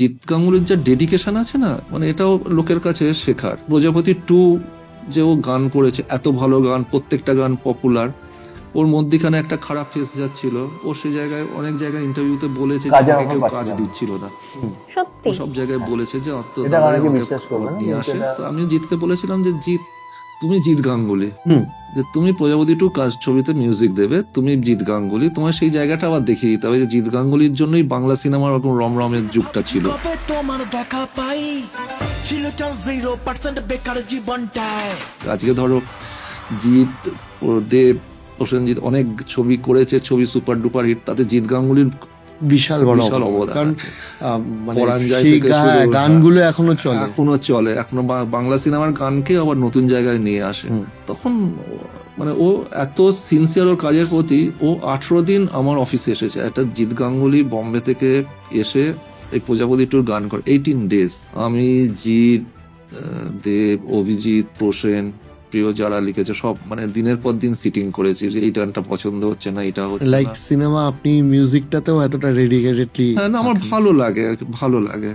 জিৎ গাঙ্গুলির যা ডেডিকেশন আছে না, মানে এটাও লোকের কাছে শেখার। প্রজাপতি 2 যে ও গান করেছে, এত ভালো গান, প্রত্যেকটা গান পপুলার। ওর মধ্যখানে একটা খারাপ ফেস যাচ্ছিল, ও সে জায়গায় অনেক জায়গায় ইন্টারভিউতে বলেছে যে আমাকে কেউ কাজ দিচ্ছিল না। ও সব জায়গায় বলেছে যে নিয়ে আসে। তো আমি জিৎকে বলেছিলাম যে জিৎ, তুমি জিৎ গাঙ্গুলি, যে তুমি প্রজাপতি 2 কাজ ছবিতে মিউজিক দেবে, তুমি জিৎ গাঙ্গুলি, তোমার সেই জায়গাটা আবার দেখিয়ে দিতে হবে যে জিৎ গাঙ্গুলির জন্যই বাংলা সিনেমার ওরকম রমরমের যুগটা ছিল। আজকে ধরো জিৎ, দেব, প্রসেনজিৎ অনেক ছবি করেছে, ছবি সুপার ডুপার হিট, তাতে জিৎ গাঙ্গুলির বিশাল অবদান। কারণ গানগুলো এখনো চলে, এখনো বাংলা সিনেমার গানকে আবার নতুন জায়গায় নিয়ে আসে। তখন মানে ও এত সিনসিয়ার ওর কাজের প্রতি। ও 18 দিন আমার অফিসে এসেছে, একটা জিৎ গাঙ্গুলি বম্বে থেকে এসে এই প্রজাপতি 2 গান করে 18 ডেজ। আমি, জিৎ, দেব, অভিজিৎ, প্রসেন, প্রিয় যারা লিখেছে সব মানে দিনের পর দিন সিটিং করেছি যে এই গানটা পছন্দ হচ্ছে না, এটা হচ্ছে লাইক সিনেমা। আপনি মিউজিকটাতেও এতটা ডেডিকেটেডলি। হ্যাঁ, না আমার ভালো লাগে।